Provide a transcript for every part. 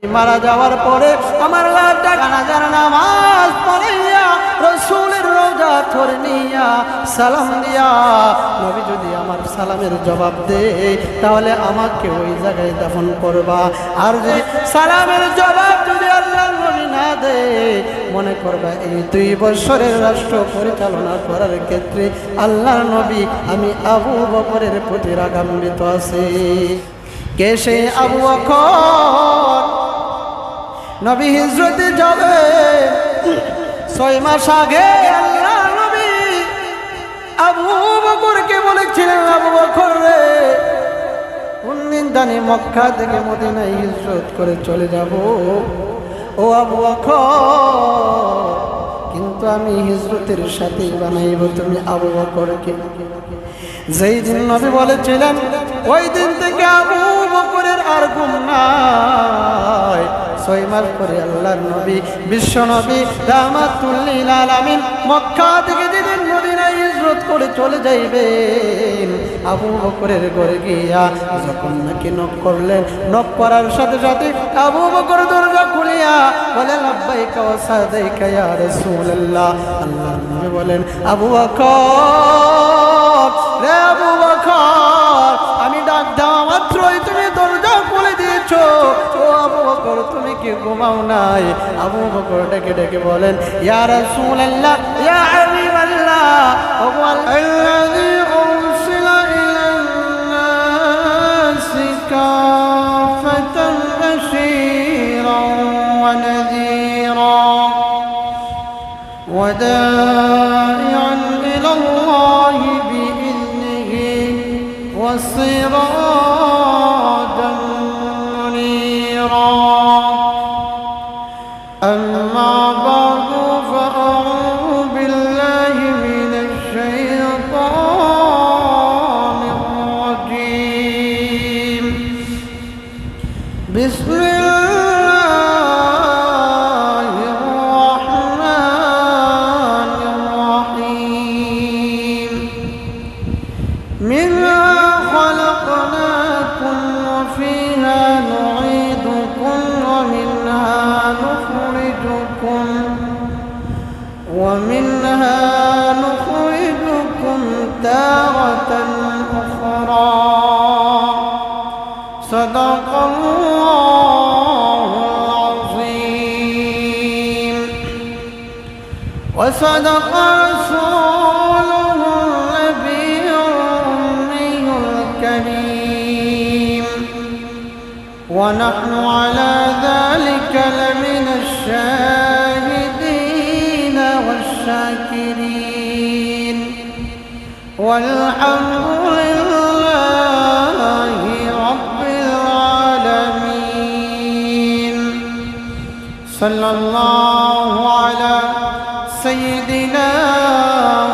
মারা যাওয়ার পরে আমার লাশটা জানাজার নামাজ পড়াইয়া রাসূলের রওজা ধরে নিয়া সালাম দিয়া নবী যদি আমার সালামের জবাব দেয় তাহলে আমাকে ওই জায়গায় দাফন করবা। আর যদি সালামের জবাব যদি আল্লাহর নবী না দেয় মনে করবা এই 2 বছরের রাষ্ট্র পরিচালনা করার ক্ষেত্রে আল্লাহর নবী আমি আবু বকরের প্রতি রাগান্বিত আছি। কে সেই আবু বকর? নবী হিজরতে যাবে 6 মাস আগে আল্লাহ নবী আবু বকরকে বলেছিলেন, আবু বকর রে কোন দিন জানি মক্কা থেকে মদিনায় হিজরত করে চলে যাব। ও আবু বকর, কিন্তু আমি হিজরতের সাথে বানাইব তুমি আবু বকরকে। যেই দিন নবী বলেছিলেন ওই দিন থেকে আবু বকরের আর ঘুম নাই। 6 মাস পরে আল্লাহর নবী বিশ্ব নবী রাহমাতুল লিল আলামিন মক্কা থেকে যেদিন মদিনায় হিজরত করে চলে যাইবেন আবু বকরের ঘরে গিয়া যখন নাকি নক করলেন, নক করার সাথে সাথে আবু বকর দরজা খুলিয়া বলে লাব্বাইকা ওয়া সাদাইকা ইয়া রাসূলুল্লাহ। আল্লাহর নবী বলেন আবু বকর রে আবু বকর, আমি ডাক দেওয়া মাত্রই তুমি দরজা খুলে দিয়েছো। ও আবু বকর তুমি কি ঘুমাও নাই? আবু বকর ডেকে ডেকে বলেন ইয়া রাসূলুল্লাহ ইয়া হাবিবাল্লাহ আল্লাযী উরসিলা ইলান নাসি কাফাতান বাশীরান ওয়া নাযীরা ওয়া দা'i'an ইলা আল্লাহি বিইذনিহি ওয়া সিরাজান মুনীরা। أما بعد فأعوذ بالله من الشيطان الرجيم. بسم الله الرحمن الرحيم. منها خلقناكم وفيها نعيدكم ومنها نخرجكم تارة أخرى. صدق الله العظيم وصدق رسوله النبي الأمي الكريم ونحن على ذلك لمن الشاهدين والشاكرين والحمد لله رب العالمين. صلى الله على سيدنا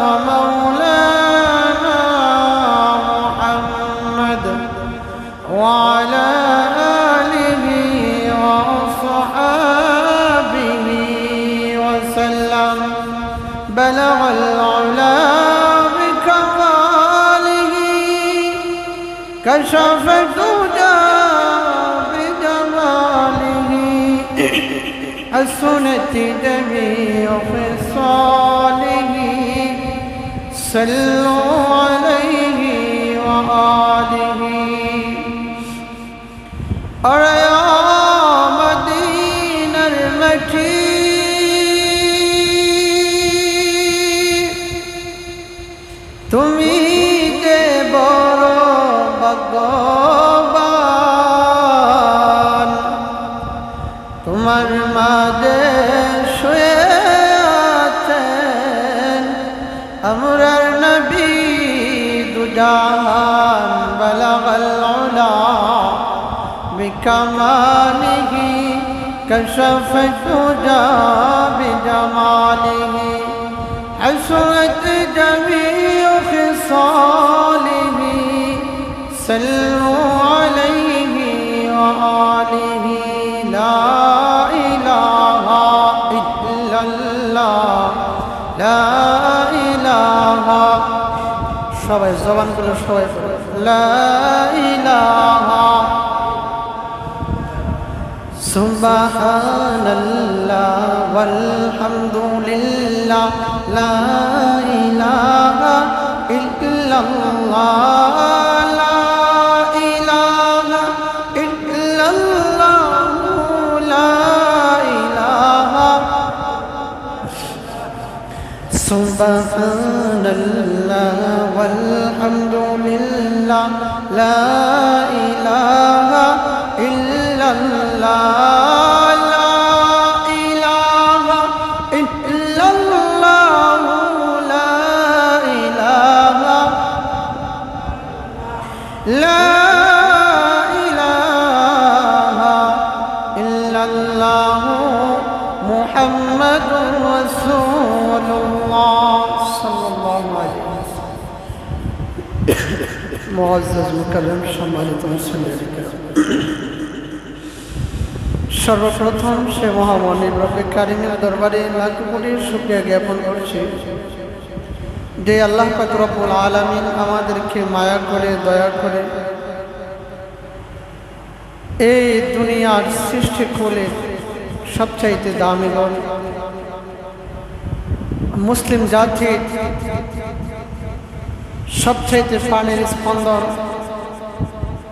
ومولانا محمد وعلى آله وصحابه وسلم. بلغ العلا بكماله كشف الدجى بجماله حسنت جميع خصاله. صلوا عليه وآله. أرى يا مدينة المكي তুমি যে বড় ভাগ্যবান, তোমার মাঝে শুয়ে আছেন আমরার নবী দুজাহান। বালাগাল উলা বিকামালিহি কাশাফা দুজা বিজামালিহি حسنت جميع خصاله. صلوا عليه وآله. لا إله إلا الله لا إله. সবাই জবান করে সবাই লা ইলাহা সুবহানাল্লাহ ওয়ালহামদুলিল্লাহ লা ইলাহা ইল্লাল্লাহ লা ইলাহা ইল্লাল্লাহ লা ইলাহা সুবহানাল্লাহ ওয়ালহামদুলিল্লাহ লা ইলাহা ইল্লাল্লাহ মুআজ্জাজ মুকাররম সম্মানিত মুসলিম, সর্বপ্রথম সে মহামনিব রব্বে কারিমের দরবারে লাখ কোটি শুকরিয়া জ্ঞাপন করছি যে আল্লাহ পাক রব্বুল আলামিন আমাদেরকে মায়া করে দয়া করে এই দুনিয়ার সৃষ্টি কোলে সবচাইতে দামি গণ মুসলিম জাতির সবচাইতে প্রাণের স্পন্দন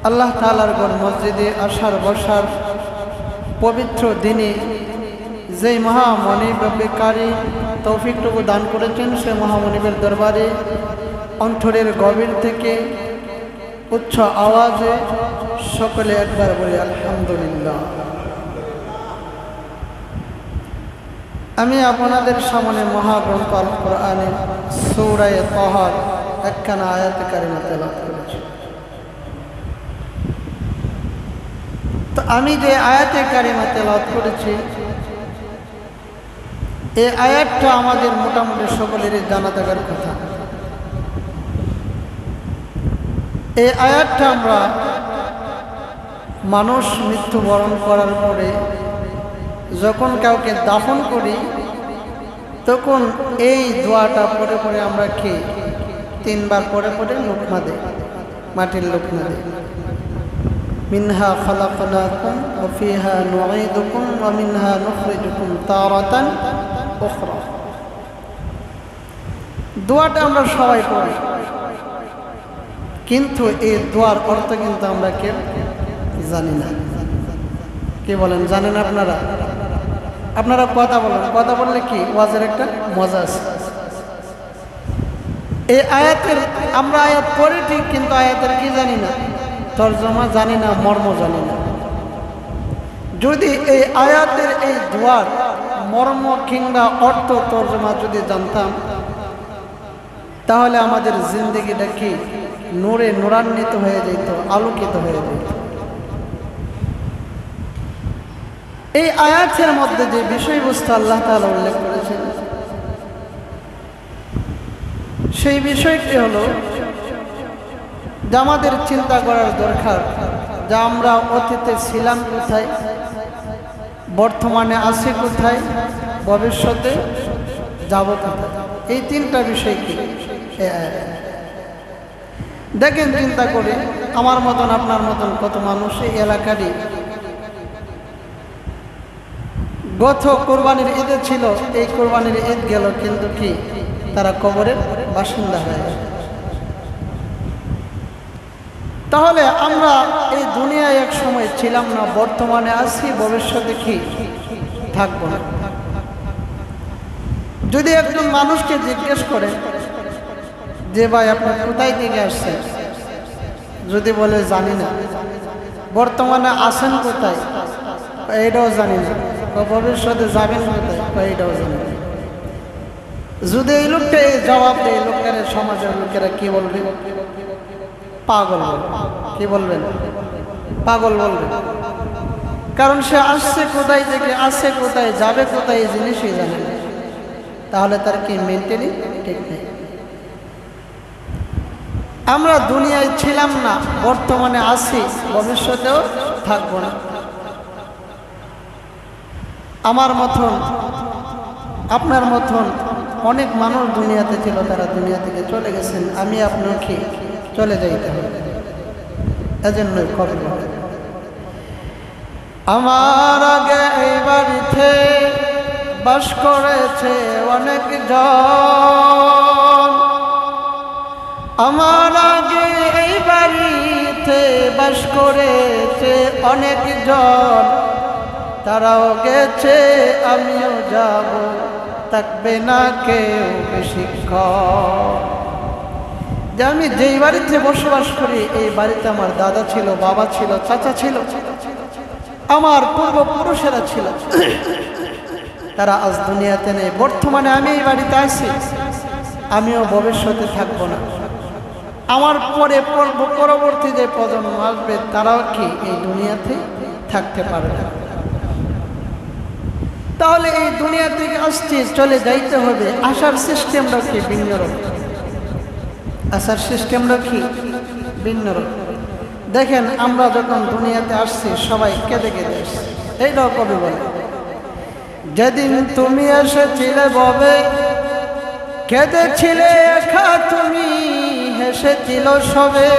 আল্লাহ তাআলার ঘর মসজিদে আসার বসার পবিত্র দিনে যেই মহামনিব রব্বে কারিম তৌফিকটুকু দান করেছেন, সে মহামনিবের দরবারে অন্তরের গভীর থেকে উচ্চ আওয়াজে সকলে একবার বলি আলহামদুলিল্লাহ। আমি আপনাদের সামনে মহাগ্রন্থ আল কোরআনের সূরা তাহার একখানা আয়াতে কারিমা তেলাওয়াত করেছি। তো আমি যে আয়াতে কারিমা তেলাওয়াত করেছি, এই আয়াতটা আমাদের মোটামুটি সকলেরই জানা থাকার কথা। এই আয়াতটা আমরা মানুষ মৃত্যুবরণ করার পরে যখন কাউকে দাফন করি, তখন এই দোয়াটা পড়ে পড়ে আমরা খেয়ে 3 বার পড়ে পড়ে লোকমা দেই, মাটির লোকমা দেই। মিনহা খালাকনাকুম ওয়া ফিহা নুঈদুকুম ওয়া মিনহা নুখরিজুকুম তারাতান উখরা। দোয়াটা আমরা সবাই পড়ি, কিন্তু এই দোয়ার অর্থ কিন্তু আমরা কেউ জানি না। কি বলেন, জানেন আপনারা? আপনারা কথা বলেন, কথা বললে কি ওয়াজের একটা মজা আছে। এই আয়াতের আমরা আয়াত পড়ি ঠিক, কিন্তু আয়াতের কি জানি না, তরজমা জানি না, মর্ম জানি না। যদি এই আয়াতের এই দোয়ার মর্ম কিংবা অর্থ তরজমা যদি জানতাম, তাহলে আমাদের জিন্দেগিটা কি নূরে নূরান্বিত হয়ে যেত, আলোকিত হয়ে যেত। এই আয়াতের মধ্যে যে বিষয়বস্তু আল্লাহ তাআলা উল্লেখ করেছেন, সেই বিষয়টি হলো যে আমাদের চিন্তা করার দরকার যে আমরা অতীতে ছিলাম কোথায়, বর্তমানে আছি কোথায়, ভবিষ্যতে যাব কোথায়। এই 3টা বিষয় কি দেখেন, চিন্তা করে আমার মতন আপনার মতন কত মানুষ এই এলাকারই গত কোরবানির ঈদে ছিল, এই কোরবানির ঈদ গেল, কিন্তু কি তারা কবরের বাসিন্দা হয়ে গেল। তাহলে আমরা এই দুনিয়ায় এক সময় ছিলাম না, বর্তমানে আছি, ভবিষ্যতে কি থাকবো না। যদি একজন মানুষকে জিজ্ঞেস করে যে ভাই আপনি কোথায় থেকে আসছেন, যদি বলে জানি না, বর্তমানে আছেন কোথায়, এইটাও জানি না, ভবিষ্যতে যাবেন কোথায়, এইটাও জানি না। যদি এই লোকটা এই জবাব দেয়, এই লোকের সমাজের লোকেরা কি বলবে? পাগল বলবে। কি বলবেন? পাগল বলবে। কারণ সে আসছে কোথায় থেকে, আসছে কোথায়, যাবে কোথায়, এই জিনিসই জানে না। তাহলে তার কি মেন্টালি ঠিক নেই। আমরা দুনিয়ায় ছিলাম না, বর্তমানে আছি, ভবিষ্যতেও থাকবো না। আমার মতন, আপনার মতন অনেক মানুষ দুনিয়াতে ছিল, তারা দুনিয়া থেকে চলে গেছেন। আমি আপনাকে চলে যাইতে হবে, এজন্যই কবর। আমার আগে এই বাড়িতে বাস করেছে অনেক জন, আমার আগে এই বাড়িতে বাস করেছে অনেক জন, তারাও গেছে আমিও যাব, থাকবে না কেউ বেশিক্ষণ। যে আমি যেই বাড়িতে বসবাস করি এই বাড়িতে আমার দাদা ছিল, বাবা ছিল, চাচা ছিল, আমার পূর্বপুরুষেরা ছিল, তারা আজ দুনিয়াতে নেই। বর্তমানে আমি এই বাড়িতে আছি, আমিও ভবিষ্যতে থাকবো না। আমার পরে পরবর্তী যে প্রজন্ম আসবে তারাও কি এই দুনিয়াতে থাকতে পারবে না। তাহলে এই দুনিয়া থেকে আসতে চলে যাইতে হবে, আসার সিস্টেমটা কি ভিন্ন রকম, আসার সিস্টেমটা কি ভিন্ন রকম। দেখেন আমরা যখন দুনিয়াতে আসছি সবাই কেঁদে কেঁদে আসছি। এইটাও কবি বলে, যেদিন তুমি এসেছিলে ববে কেঁদেছিলে একা তুমি, হেসেছিল সবে।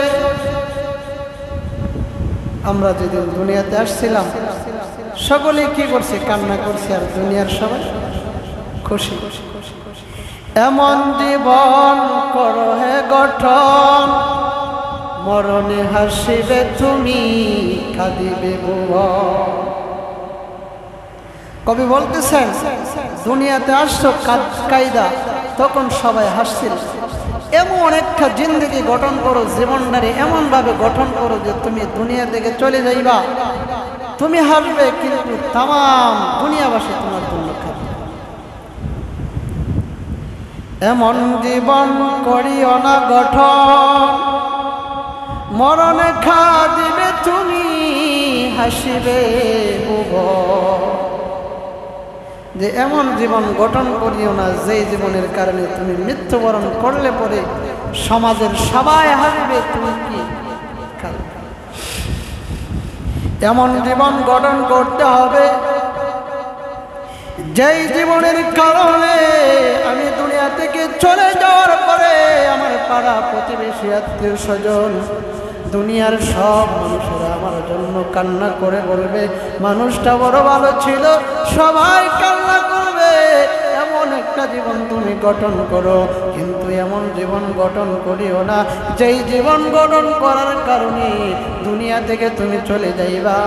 আমরা যেদিন দুনিয়াতে আসছিলাম সকলে কি করছে, কান্না করছে, আর দুনিয়ার সবাই খুশি। এমন জীবন করো হে গঠন, মরণে হাসিবে তুমি, কাঁদিবে ভুবন। কবি বলতেছেন দুনিয়াতে আসছো কায়দা, তখন সবাই হাসছিল। এমন একটা জিন্দগি গঠন করো, জীবনটারে এমন ভাবে গঠন করো যে তুমি দুনিয়া থেকে চলে যাইবা, তুমি হাসবে কিন্তু তাম দুনিয়াবাসী তোমার জন্য খাবে। এমন জীবন করিও না গঠন, মরণে খা দিবে তুমি, হাসিবে ভুবন। যে এমন জীবন গঠন করিও না যেই জীবনের কারণে তুমি মৃত্যুবরণ করলে পরে সমাজের সবাই হাসবে, তুমি কি কাঁদবে। এমন জীবন গঠন করতে হবে যেই জীবনের কারণে আমি দুনিয়া থেকে চলে যাওয়ার পরে আমার পাড়া প্রতিবেশী আত্মীয় স্বজন দুনিয়ার সব মানুষেরা আমার জন্য কান্না করে বলবে মানুষটা বড় ভালো ছিল, সবাই কান্না করবে। এমন একটা জীবন তুমি গঠন করো, কিন্তু এমন জীবন গঠন করিও না যেই জীবন গঠন করার কারণে দুনিয়া থেকে তুমি চলে যাইবা।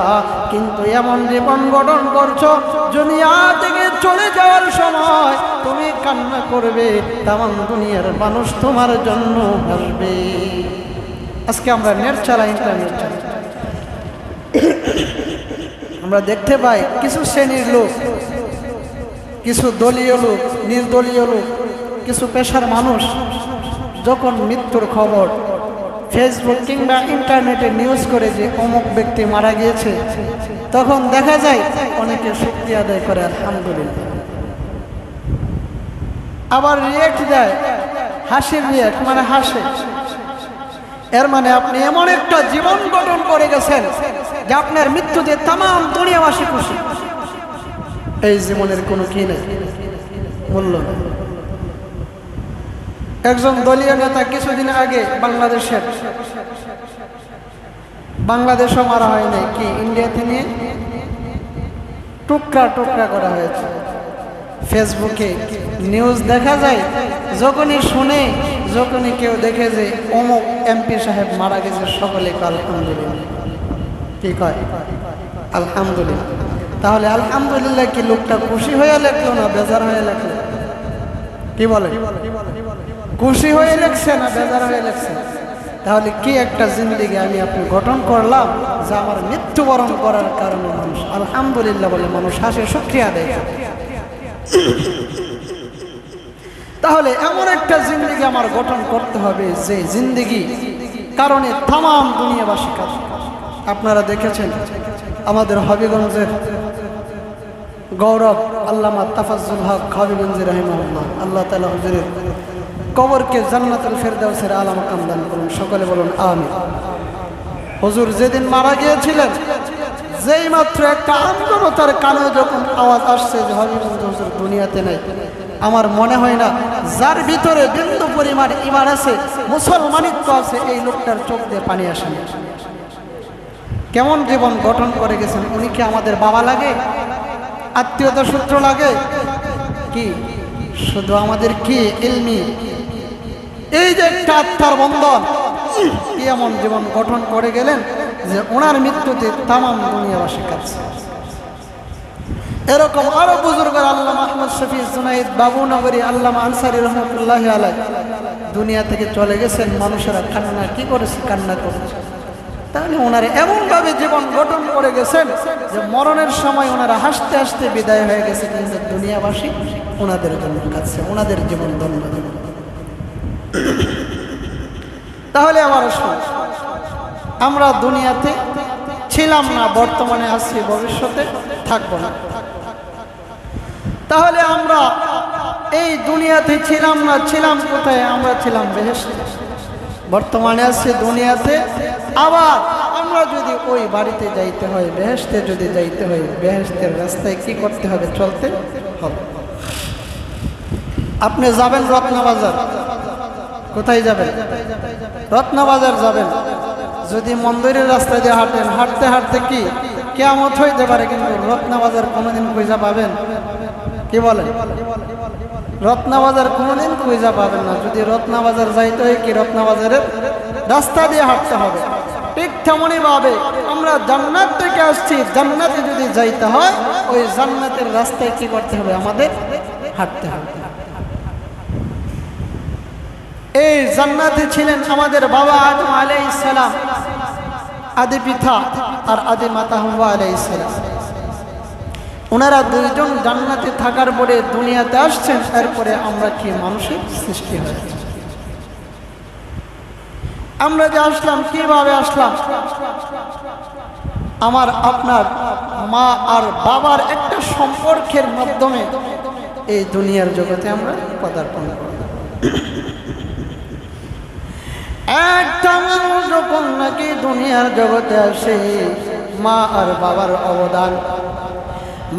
কিন্তু এমন জীবন গঠন করছো দুনিয়া থেকে চলে যাওয়ার সময় তুমি কান্না করবে, তামাম দুনিয়ার মানুষ তোমার জন্য হাসবে। আজকে আমরা নেট চালাই, ইন্টারনেট চালাই, আমরা দেখতে পাই কিছু শ্রেণীর লোক, কিছু দলীয় লোক, নির্দলীয় লোক, কিছু পেশার মানুষ যখন মৃত্যুর খবর ফেসবুক কিংবা ইন্টারনেটে নিউজ করে যে অমুক ব্যক্তি মারা গিয়েছে, তখন দেখা যায় অনেকে শুকরিয়া আদায় করে আলহামদুলিল্লাহ, আবার রিয়েক্ট দেয়, হাসির রিয়েক্ট মানে হাসে। এর মানে আপনি এমন একটা জীবন গঠন করে গেছেন যে আপনার মৃত্যুতে তামাম দুনিয়াবাসী খুশি। এই জীবনের কোনো কি নেই, মূল্য নেই। একজন দলীয় নেতা কিছুদিন আগে বাংলাদেশও মারা হয় নাই, কি ইন্ডিয়াতে নিয়ে টুকরা টুকরা করা হয়েছে। ফেসবুকে নিউজ দেখা যায়, যখনই শুনে, যখনই কেউ দেখে যে অমুক এমপি সাহেব মারা গেছে, সকলে আলহামদুলিল্লাহ। কি কয়? আলহামদুলিল্লাহ। তাহলে আলহামদুলিল্লাহ কি লোকটা খুশি হয়ে লেখলো না বেজার হয়ে লেখলো? কি বলে? খুশি হয়ে লেখছে না বেজার হয়ে লেখছে? তাহলে কি একটা জিন্দেগি আমি আপনি গঠন করলাম যে আমার মৃত্যুবরণ করার কারণে মানুষ আলহামদুলিল্লাহ বলে, মানুষ হাসে, শুকরিয়া দেয়। তাহলে এমন একটা জিন্দেগি আমার গঠন করতে হবে যে জিন্দেগি কারণে তামাম দুনিয়াবাসী কাজ। আপনারা দেখেছেন আমাদের হবিগঞ্জের গৌরব আল্লামা তাফাজ্জুল হক হবিগঞ্জি রাহিমাহুল্লাহ, আল্লাহ তাআলা হুজুরের কবরকে জান্নাতুল ফেরদাউসের আলা মাকাম দান করুন, সকলে বলুন আমিন। হুজুর যেদিন মারা গিয়েছিলেন, যেই মাত্র একটা আন্দোলতার কানে যখন আওয়াজ আসছে যে হবিগঞ্জ হুজুর দুনিয়াতে নাই, আমার মনে হয় না যার ভিতরে বিন্দু পরিমাণ ঈমান আছে, মুসলমানিত্ব আছে, এই লোকটার চোখ দিয়ে পানি আসে না। কেমন জীবন গঠন করে গেছেন। উনি কি আমাদের বাবা লাগে, আত্মীয়তা সূত্র লাগে কি? শুধু আমাদের কি ইলমি এই যে একটা আত্মার বন্ধন, কি এমন জীবন গঠন করে গেলেন যে ওনার মৃত্যুতে তামাম দুনিয়াবাসী কাঁদছে। এরকম আরো বুজুর্গ আল্লামা আহমদ শফি জুনাইদ বাবুনগরী আল্লামা আনসারী রহমতুল্লাহ আলাইহি দুনিয়া থেকে চলে গেছেন। মানুষেরা কান্না কি করেছে, কান্না করেছে। তাহলে ওনারা এমনভাবে জীবন গঠন করে গেছেন যে মরণের সময় ওনারা হাসতে হাসতে বিদায় হয়ে গেছে, কিন্তু দুনিয়াবাসী ওনাদের জন্য কাঁদছে, ওনাদের জীবন ধন্য। তাহলে আবার আমরা দুনিয়াতে ছিলাম না, বর্তমানে আছি, ভবিষ্যতে থাকবো না। তাহলে আমরা এই দুনিয়াতে ছিলাম না, ছিলাম কোথায়? আমরা ছিলাম বেহেশতে। বর্তমানে আছি দুনিয়াতে, আবার আমরা যদি ওই বাড়িতে যাইতে হয়, বেহেশতে যদি যাইতে হয়, বেহেশতের রাস্তায় কি করতে হবে? চলতে হবে। আপনি যাবেন রত্নবাজার, কোথায় যাবেন? রত্নবাজার যাবেন। যদি মন্দিরের রাস্তা দিয়ে হাঁটেন, হাঁটতে হাঁটতে কি কিয়ামত হইতে পারে, কিন্তু রত্নবাজার কোনোদিন খুঁজে পাবেন? কি বলেন? রত্নবাজার কোনোদিন খুঁজে পাবেন না। যদি রত্নবাজার যাইতে হয়, কি রত্নবাজারের রাস্তা দিয়ে হাঁটতে হবে। ঠিক তেমনই ভাবে আমরা জান্নাত থেকে আসছি, জান্নাতে যদি যাইতে হয়, ওই জান্নাতের রাস্তায় কি করতে হবে? আমাদের হাঁটতে হবে। এই জান্নাতে ছিলেন আমাদের বাবা আদম আলাইহিস সালাম, আদি পিতা, আর আদি মাতা হাওয়া আলাইহিস সালাম। ওনারা দুইজন জান্নাতে থাকার পরে দুনিয়াতে আসছেন। এরপরে আমরা কি মানুষের সৃষ্টি হয়েছে। আমরা যে আসলাম, কিভাবে আসলাম? আমার আপনার মা আর বাবার একটা সম্পর্কের মাধ্যমে এই দুনিয়ার জগতে আমরা পদার্পণ করলাম। একটা মানুষ যখন নাকি দুনিয়ার জগতে আসে, মা আর বাবার অবদান।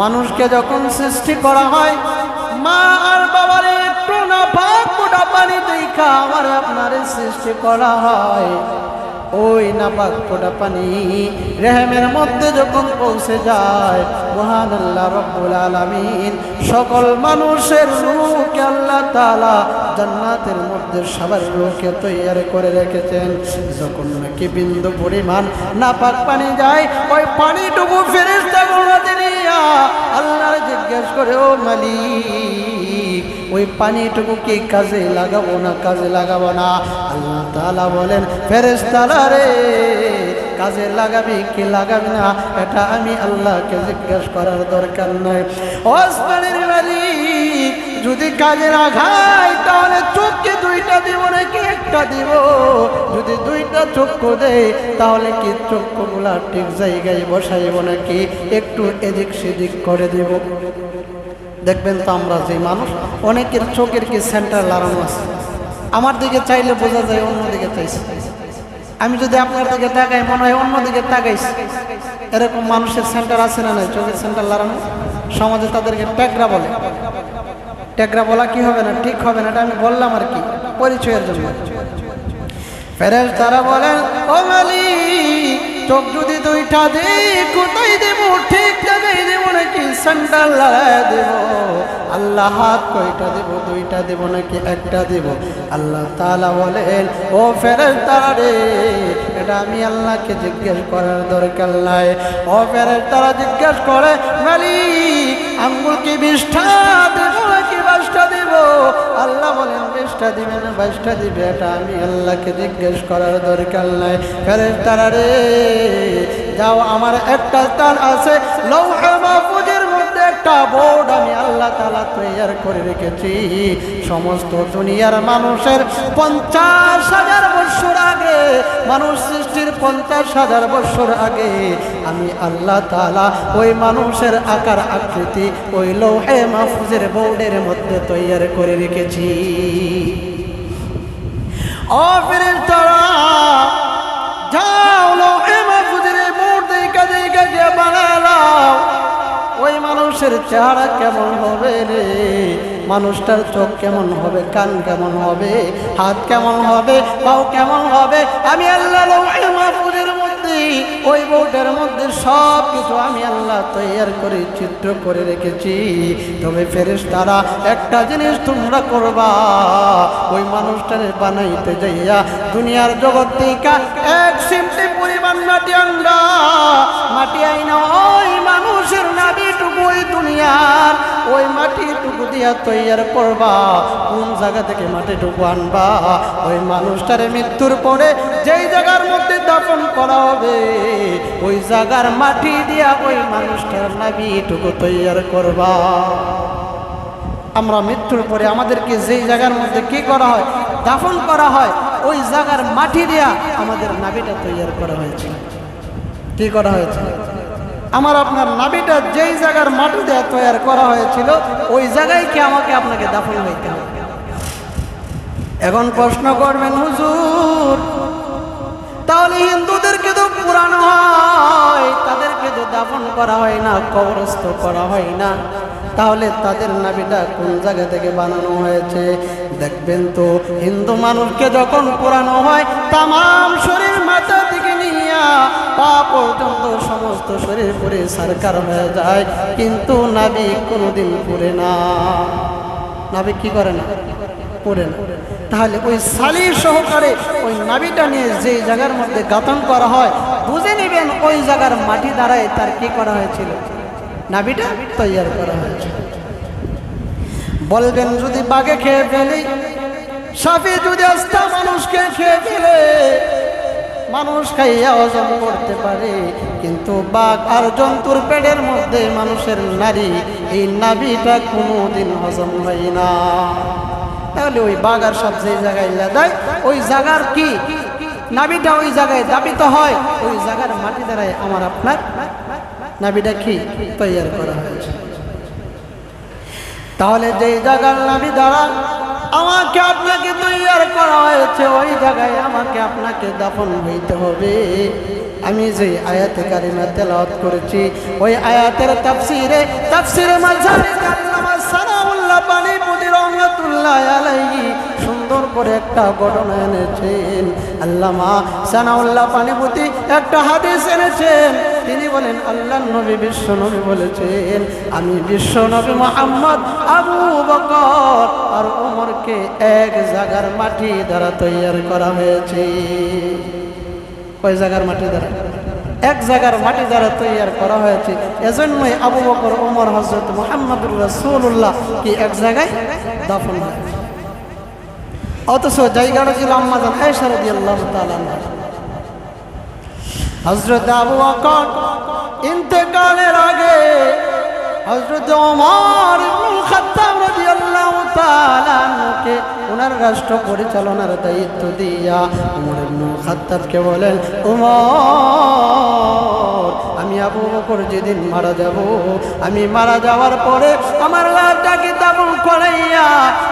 মানুষকে যখন সৃষ্টি করা হয়, মা আর বাবার একটু না পাক ফোঁটা পানি দেখা আমার আপনার সৃষ্টি করা হয়। ওই নাপাক ফোঁটা পানি রেহেমের মধ্যে যখন পৌঁছে যায়, মহান আল্লাহ রব্বুল আলামিন সকল মানুষের রূহকে আল্লাহ তাআলা জান্নাতের মধ্যে সবার রূহকে তৈরি করে রেখেছেন। যখন নাকি বিন্দু পরিমাণ নাপাক পানি যায়, ওই পানিটুকু ফেরেশতাগুলো দিয়া আল্লাহর জিজ্ঞেস করে, ও মালিক, ওই পানিটুকু কি কাজে লাগাবো না কাজে লাগাবো না? আল্লাহ তাআলা বলেন, ফেরেশতারা রে, কাজে লাগাবি কি লাগাবি না এটা আমি আল্লাহকে জিজ্ঞেস করার দরকার নাই। ওসমানের মালিক যদি কাজে লাগাই, তাহলে চোখকে দুইটা দিব নাকি একটা দিব? যদি দুইটা চক্ষু দেয়, তাহলে কি চক্ষুগুলা ঠিক জায়গায় বসাইব নাকি একটু এদিক সেদিক করে দিব? দেখবেন তো আমরা যে মানুষ, অনেকের চোখের কি সেন্টার লাগানো আছে। আমার দিকে চাইলে বোঝা যায় অন্যদিকে চাইছে। আমি যদি আপনার দিকে তাকাই, মনে হয় অন্যদিকে তাকাইছি। এরকম মানুষের সেন্টার আছে না নাই? চোখের সেন্টার লাগানো। সমাজে তাদেরকে ট্যাগরা বলে। ট্যাগরা বলা কি হবে না, ঠিক হবে না, এটা আমি বললাম আর কি, পরিচয়ের জন্য। ফেরেশতারা বলেন, ও মালিক, চোখ যদি দুইটা দেই, কোথায় দেব? ঠিক জায়গায় দেব নাকি সেন্টার লাগায় দেব? আল্লাহ, হাত কয়টা দেব? দুইটা দেব নাকি একটা দেব? আল্লাহ তাআলা বলেন, ও ফেরেশতারা রে, এটা আমি আল্লাহকে জিজ্ঞেস করার দরকার নাই। ও ফেরেশতারা জিজ্ঞেস করে, মালিক, আঙ্গুল কি 20টা দেব নাকি 22টা দেব? আল্লাহ বলেন, 20টা দিবে না 22টা দিবে, এটা আমি আল্লাহকে জিজ্ঞেস করার দরকার নাই। ফেরেশতারা রে, যাও, আমার একটা স্থান আছে লৌহে মাহফুজের মধ্যে, একটা বোর্ড আমি আল্লাহ তাআলা তৈরি করে রেখেছি। সমস্ত দুনিয়ার মানুষের 50,000 বছর আগে, মানুষ সৃষ্টির 50,000 বছর আগে আমি আল্লাহ তাআলা ওই মানুষের আকার আকৃতি ওই লৌহে মাহফুজের বোর্ডের মধ্যে তৈরি করে রেখেছি। ও ফেরেশতারা, যাও, লৌহে মাহফুজের বোর্ড দেখা দেখা গিয়ে বানালাও। ওই মানুষের চেহারা কেমন হবে রে? মানুষটার চোখ কেমন হবে? কান কেমন হবে? হাত কেমন হবে? পাও কেমন হবে? আমি আল্লাহ লৌহে মাহফুজের মধ্যে ওই বোর্ডের মধ্যে সব কিছু আমি আল্লাহ তৈয়ার করে চিত্র করে রেখেছি। তবে ফেরেশতারা একটা জিনিস তোমরা করবা, ওই মানুষটারে বানাইতে যাইয়া দুনিয়ার জগৎ থেকে এক সিমটি পরিমাণ মাটি আইনা ওই মানুষের নাভিটুকু ওই দুনিয়ার ওই মাটিটুকু দিয়া তৈয়ার করবা। কোন জায়গা থেকে মাটিটুকু আনবা? ওই মানুষটারে মৃত্যুর পরে যেই জায়গার মধ্যে দাফন করা হবে ওই জায়গার মাটি দিয়া ওই মানুষটার নাভিটুকু তৈয়ার করবা। আমরা মৃত্যুর পরে আমাদেরকে যেই জায়গার মধ্যে কি করা হয়, দাফন করা হয়, ওই জায়গার মাটি দিয়া আমাদের নাভিটা তৈয়ার করা হয়েছে। কি করা হয়েছে? আমার আপনার নাভিটা যেই জায়গার মাটি দিয়ে তৈয়ার করা হয়েছিল ওই জায়গায় কি আমাকে আপনাকে দাফন হইতে হবে? এখন প্রশ্ন করবেন, হুজুর তাহলে হিন্দুদেরকে তো পুরানো হয়, তাদেরকে তো দাফন করা হয় না, কবরস্থ করা হয় না, তাহলে তাদের নাভিটা কোন জায়গা থেকে বানানো হয়েছে? দেখবেন তো হিন্দু মানুষকে যখন পোড়ানো হয় তামাম শরীর মাথা থেকে নিয়ে পা পর্যন্ত সমস্ত শরীর পুরে সরকার হয়ে যায়, কিন্তু নাভি কোনোদিন পুড়ে না। নাভি কি করে না? পুড়ে না। তাহলে ওই সালির সহকারে ওই নাভিটা নিয়ে যে জায়গার মধ্যে গাঁথন করা হয় বুঝে নেবেন ওই জায়গার মাটি দ্বারাই তার কি করা হয়েছিল? নাভিটা তৈয়ার করা হয়েছে। বলবেন যদি বাঘে খেয়ে ফেলি, সাপে যদি আস্তা মানুষকে খেয়ে ফেলে, মানুষ খাইয়া হজম করতে পারে, কিন্তু বাঘ আর জন্তুর পেটের মধ্যে মানুষের নারী এই নাভিটা কোনোদিন হজম হয় না। তাহলে ওই বাঘ আর সব যে জায়গায় দেয় ওই জায়গার কি নাভিটা ওই জায়গায় দাবিত হয়, ওই জায়গার মাটি দ্বারাই আমার আপনার নাভিটা কি তৈয়ার করা হয়েছে। তাহলে যে জায়গার নাভি দ্বারা আমাকে আপনাকে তৈয়ার করা হয়েছে ওই জায়গায় আমাকে আপনাকে দাফন হইতে হবে। আমি যে আয়াতে কারিমা তেলাওয়াত করেছি ওই আয়াতের তাফসিরে মাঝারি আল্লামা সানাউল্লাহ পানিপতি রহমাতুল্লাহ আলাইহি সুন্দর করে একটা ঘটনা এনেছেন। আল্লামা সানাউল্লাহ পানিপতি একটা হাদিস এনেছেন। তিনি বলেন আল্লাহর নবী বিশ্ব নবী বলেছেন, আমি বিশ্ব নবী মুহাম্মদ আবু বকর আর ওমরকে এক জায়গার মাটি দ্বারা তৈয়ার করা হয়েছে। ওই জায়গার মাটি দ্বারা এক জায়গার মাটি দ্বারা তৈয়ার করা হয়েছে। এজন্যই আবু বকর ওমর হযরত মুহাম্মদুর রাসূলুল্লাহ কি এক জায়গায় দাফন হয়েছে। অথচ জায়গাটা ছিল আম্মা জান আয়েশা রাদিয়াল্লাহু তাআলা আনহা। হযরত আবু বকর ইন্তেকালের আগে হযরত ওমর ইবনুল খাত্তাব রাদিয়াল্লাহু তাআলা আনহুকে ওনার রাষ্ট্র পরিচালনার দায়িত্ব দিয়া ওমর ইবনুল খাত্তাবকে বলেন, ওমর আমি আবু বকর যেদিন মারা যাব, আমি মারা যাওয়ার পরে আমার লাশটাকে দাফন করাইয়া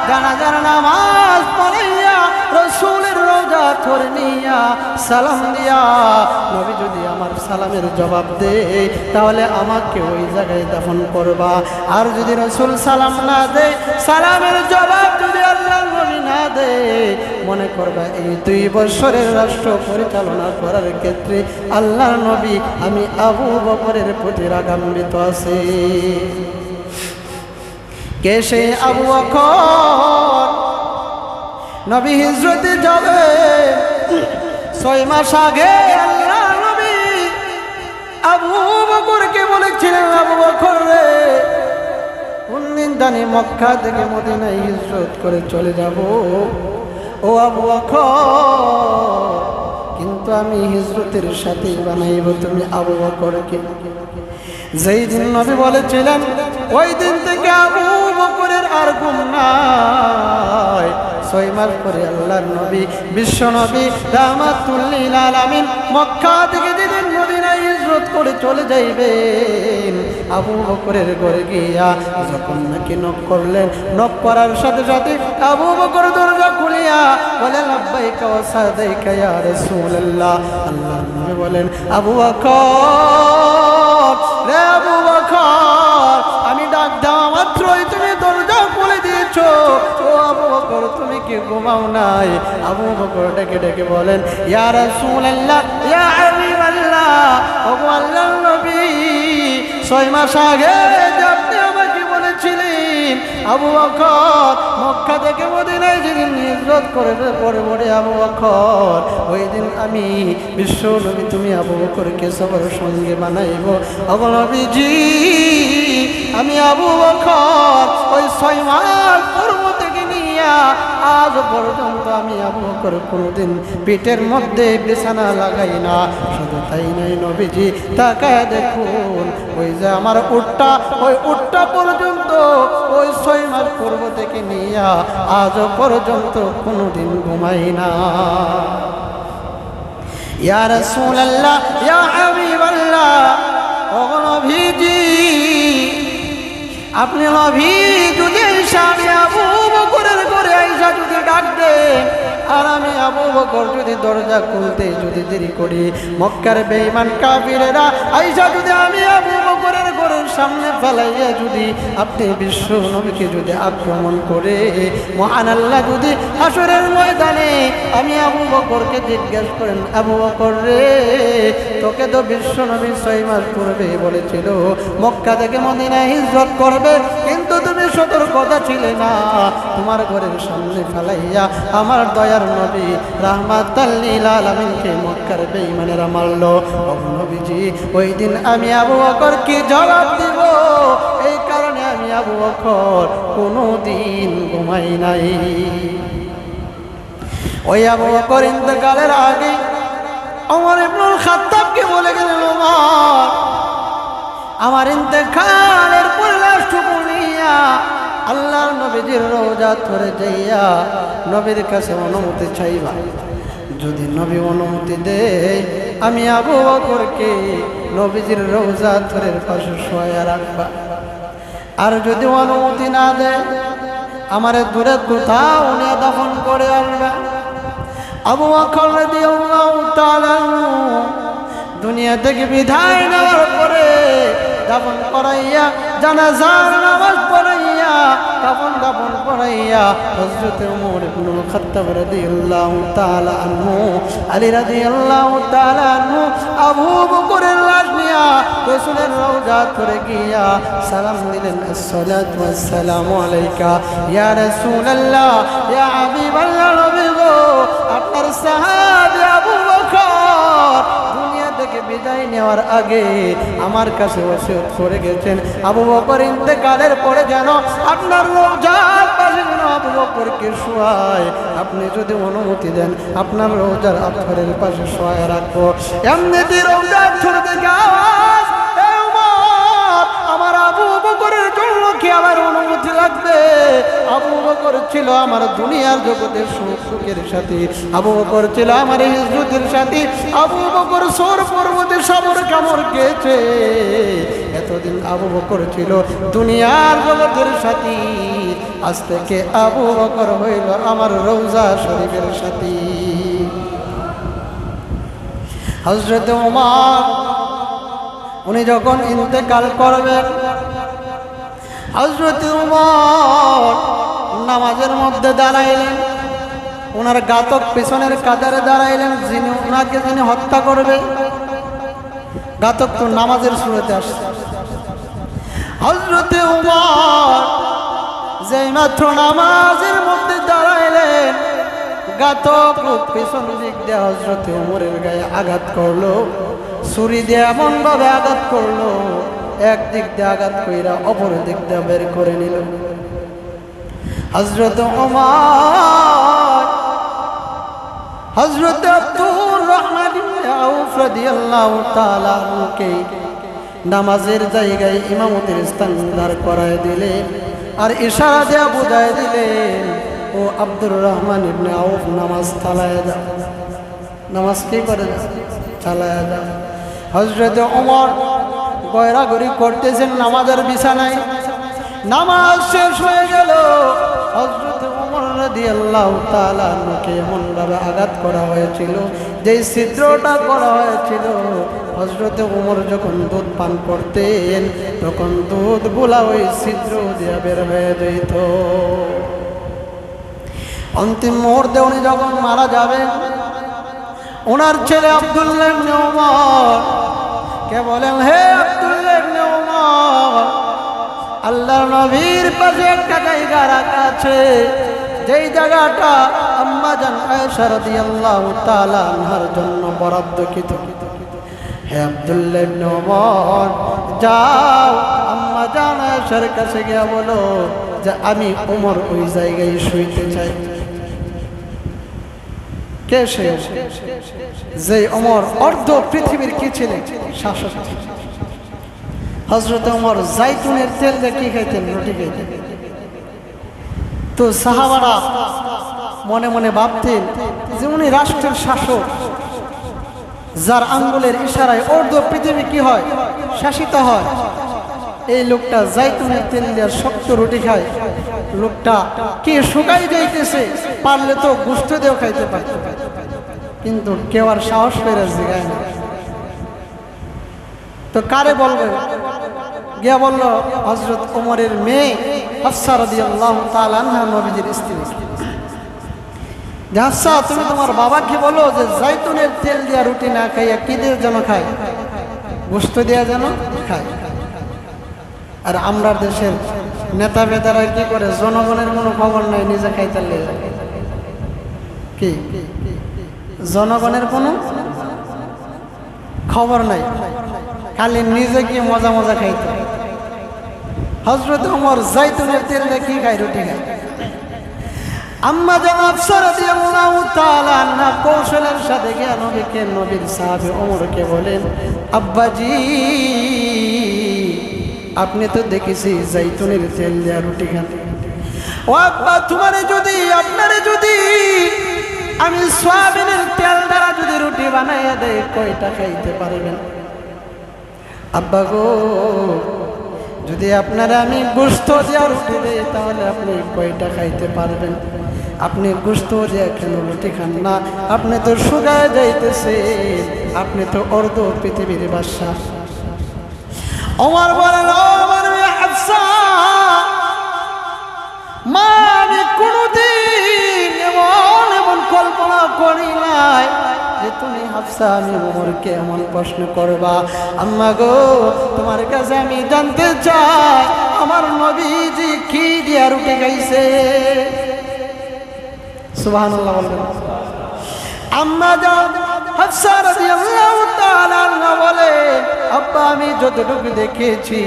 জানাজার নামাজ পড়াইয়া রাসূলের রওজা ধরে নিয়া সালাম দিয়া নবী যদি আমার সালামের জবাব দেয় তাহলে আমাকে ওই জায়গায় দাফন করবা। আর যদি রাসূল সালাম না দেয়, সালামের জবাব যদি আল্লাহর নবী না দেয়, মনে করবা এই 2 বছরের রাষ্ট্র পরিচালনা করার ক্ষেত্রে আল্লাহর নবী আমি আবু বকরের প্রতি রাগান্বিত আছি। কে সেই আবু বকর? নবী হিজরতে যাবে 6 মাস আগে আল্লাহ নবী আবু বকরকে বলেছিলেন, আবু বকর রে কোনদিন জানি মক্কা থেকে মদিনায় হিজরত করে চলে যাব। ও আবু বকর, কিন্তু আমি হিজরতের সাথে বানাইব তুমি আবু বকরকে। যেই দিন নবী বলেছিলেন ওই দিন থেকে আবু বকরের আর ঘুম নাই। 6 মাস পরে আল্লাহর নবী বিশ্ব নবী রাহমাতুল লিল আলামিন মক্কা থেকে যেদিন মদিনায় হিজরত করে চলে যাইবেন, আবু বকরের ঘরে গিয়া যখন নাকি নক করলেন, নক করার সাথে সাথে আবু বকর দরজা খুলিয়া বলে লাব্বাইকা ওয়া সাদাইকা ইয়া রাসূলুল্লাহ। আল্লাহর নবী বলেন, আবু বকর রে আবু বকর, আমি ডাক দেওয়া মাত্রই তুমি দরজা খুলে দিয়েছো। ও আবু বকর তুমি কি ঘুমাও নাই? আবু বকর ডেকে ডেকে বলেন, ইয়া রাসূলুল্লাহ ইয়া হাবিবাল্লাহ ওগো আল্লাহর নবী 6 মাস আগে আপনি আমাকে বলেছিলেন আবু বকর মক্কা থেকে মদিনায় যেদিন হিজরত করে পরে আবু বকর ওই দিন আমি বিশ্ব নবী তুমি আবু বকরকে সবার সঙ্গে বানাইব। ওগো নবীজি আমি আবু বকর ওই 6 মাস পূর্ব থেকে নিয়ে আজ পর্যন্ত আমি আবু বকর কোনোদিন পেটের মধ্যে বিছানা লাগাই না। শুধু তাই নয় নবীজি তাকায় দেখুন ওই যে আমার উটটা ওই উটটা পর্যন্ত ওই 6 মাস পূর্ব থেকে নিয়ে আজ পর্যন্ত কোনোদিন ঘুমাই না। ইয়া রাসূলুল্লাহ ইয়া হাবিবাল্লাহ ওগো নবীজি আপনি নবী যদি স্বামী আবু বকরের ঘরে আইসা যদি ডাক দেন আর আমি আবু বকর যদি দরজা খুলতে যদি দেরি করি মক্কার বেঈমান কাফিরেরা আইসা যদি আমি আবু বকরের ঘরের সামনে ফেলাইয়া যদি আপনি বিশ্ব নবীকে যদি আক্রমণ করে মহান আল্লাহ যদি হাসরের ময়দানে আমি আবু বকরকে জিজ্ঞেস করেন আবু বকর রে তোকে তো বিশ্ব নবী 6 মাস পূর্বে বলেছিল মক্কা থেকে মদিনায় হিজরত করবে কিন্তু তুমি সতর্কতা ছিলে না তোমার ঘরের সামনে ফেলাইয়া আমার দয়ার নবী রাহমাতাল লিল আলামিনকে মক্কার বেঈমানেরা মারলো। ওগো নবীজি ওই দিন আমি আবু বকর কি জবাব দিব? এই কারণে আমি আবু বকর কোনোদিন ঘুমাই নাই। ওই আবু বকর ইন্তেকালের আগে ওমর ইবনুল খাত্তাবকে বলে গেলেন ওমর আমার ইন্তেকালের পরে লাশটুকু নিয়া আল্লাহর নবীজির রওজা ধরে যাইয়া নবীর কাছে অনুমতি চাইবা। যদি নবী অনুমতি দেয় আমি আবু বকরকে নবীজির রওজা ধরে পাশে শোয়া রাখবা। আর যদি অনুমতি না দেয় আমারে দূরে কোথাও নিয়ে দাফন করে আনবা। আবু বকর রাদিয়াল্লাহু তাআলা দুনিয়া থেকে বিদায় নেওয়ার পরে দাফন করাইয়া জানাজার নামাজ পড়াইয়া কাফন দাফন পড়াইয়া হযরত ওমর ইবনুল খাত্তাব রাদিয়াল্লাহু তাআলা আনহু আলী রাদিয়াল্লাহু তাআলা আনহু আবু বকরের লাশ নিয়া রাসূলের রওজা ধরে গিয়া সালাম দিলেন আসসালাতু ওয়াসসালামু আলাইকা ইয়া রাসূলুল্লাহ ইয়া হাবিবাল্লাহ নবী গো আপনার সাহাবী আবু বকর দুনিয়া থেকে বিদায় নেওয়ার আগে আমার কাছে ওসিয়ত করে গেছেন আবু বকর ইন্তেকালের পরে যেন আপনার রওজার পাশে যেন আবু বকরকে শোয়ায়। আপনি যদি অনুমতি দেন আপনার রওজার আথরের পাশে শোয়ায় রাখবো। এমনিতে রওজার আথর থেকে আওয়াজ আমার আবু বকরের জন্য কি আমার অনুমতি লাগবে? আবু বকর ছিল আমার দুনিয়ার জগতের সুখের সাথী, আবু বকর ছিল আমার হিজরতের সাথী, আবু বকর সোর পর্বতে সবর কামড় খেয়েছে। এতদিন আবু বকর ছিল দুনিয়ার জগতের সাথী, আজ থেকে আবু বকর হইল আমার রওজা শরীফের সাথী। হযরত ওমর উনি যখন ইন্তেকাল করবেন হযরত ওমর নামাজের মধ্যে দাঁড়াইলেন, ওনার ঘাতক পিছনের কাতারে দাঁড়াইলেন, যিনি হত্যা করবে। ঘাতক তো নামাজের শুরুতে আসছে। হযরত ওমর যেই মাত্র নামাজের মধ্যে দাঁড়াইলেন ঘাতক লোক পিছন দিক দিয়ে হযরত ওমরের গায়ে আঘাত করলো, ছুরি দিয়ে এমন ভাবে আঘাত করলো, এক দিক দিয়ে আঘাত কইরা অপর দিক দিয়ে বের করে নিল। হযরত ওমর হযরত আব্দুর রহমান ইবনে আউফ রাদিয়াল্লাহু তাআলা আনহুকে নামাজের জায়গায় ইমামতির স্থান দাঁড় করায় দিলেন আর ইশারা দিয়ে বুঝায় দিলেন, ও আব্দুর রহমান ইবনে আউফ নামাজ চালায় দাও, নামাজ কি করে চালায় দাও। হযরত ওমর গয়রাগরি করতেছেন নামাজের বিছানায়। নামাজ শেষ হয়ে গেল। হযরত ওমর রাদিয়াল্লাহু তাআলা আনহুকে এমন ভাবে আঘাত করা হয়েছিল, যেই ছিদ্রটা করা হয়েছিল হযরত ওমর যখন দুধ পান করতেন তখন দুধগুলা ওই ছিদ্র দিয়ে বের হয়ে যেত। অন্তিম মুহূর্তে উনি যখন মারা যাবেন ওনার ছেলে আব্দুল্লাহ ইবনে ওমর কে বলেন, হে আব্দুল্লাহ ইবনে ওমর, আল্লাহর নবীর পাশে একটা জায়গা রাখা আছে, যেই জায়গাটা আম্মা জান আয়েশা রাদিয়াল্লাহু তাআলা আনহার জন্য বরাদ্দকৃত। হে আব্দুল্লাহ ইবনে ওমর, যাও আম্মা জান আয়েশার কাছে গিয়ে বলো যে আমি ওমর ওই জায়গায় শুইতে চাই। কে সে? যে ওমর অর্ধ পৃথিবীর কি ছিলেন? শাসক। হযরত ওমর জাইতুনের তেল দিয়ে কি খাইতেন? রুটি খাইতেন। তো সাহাবারা মনে মনে ভাবতেন যে উনি রাষ্ট্রের শাসক, যার আঙ্গুলের ইশারায় অর্ধ পৃথিবী কি হয়? শাসিত হয়। এই লোকটা জাইতুনের তেল দিয়ে শক্ত রুটি খায়, লোকটা কি শুকাই যাইতেছে, পারলে তো গোশত দিয়েও খাইতে পারত, কিন্তু কেউ আর সাহস করে জিগায় না। তো কারে বলবে? গিয়া বলল হযরত ওমরের মেয়ে হাফসা রাদিয়াল্লাহু তাআলা আনহা, নবীজির স্ত্রী। হাফসা, তুমি তোমার বাবাকে বলো যে জাইতুনের তেল দিয়া রুটি না খাইয়া কি দিয়ে যেন খায়? গোশত দিয়া যেন খায়। আর আমরা দেশের নেতা বেতারা কি করে? জনগণের কোনো খবর নাই, নিজে খাইতে লেগে কি? জনগণের কোনো খবর নাই, খালি নিজে কি মজা মজা খাইতে। হযরত ওমর জাইতুনের তেল দিয়ে কি খায়? রুটি খায়। আম্মা জান হাফসা রাদিয়াল্লাহু তাআলা আনহা কৌশলের সাথে গিয়ে নবীকে, নবীর সাহাবী ওমরকে বলেন, আব্বাজি, আপনি তো দেখেছি জাইতুনের তেল দিয়ে রুটি খান। ও আব্বা, তোমারে যদি, আপনারে যদি আমি সয়াবিনের তেল দ্বারা যদি রুটি বানাইয়া দেই, কয়টা খাইতে পারবেন? আব্বা গো, যদি আপনারা আমি গোশত দিয়া রুটি দেই, তাহলে আপনি কয়টা খাইতে পারবেন? আপনি গোশত দিয়া কেন রুটি খান না? আপনি তো শুকায় যাইতেছেন, আপনি তো অর্ধ পৃথিবীর বাদশা। ওমর বলেন, ও আমার মেয়ে হাফসা, মা, আমি কোনদিন এমন এমন কল্পনা করি নাই যে তুমি হাফসা আমি ওমরকে এমন প্রশ্ন করবা। আম্মা গো, তোমার কাছে আমি জানতে চাই আমার নবীজি কি দিয়া রুটি খাইছে? সুবহানাল্লাহ বলবেন। আম্মা জান হাফসা রাদিয়াল্লাহু তাআলা আনহা বলে, আব্বা, আমি যতটুকু দেখেছি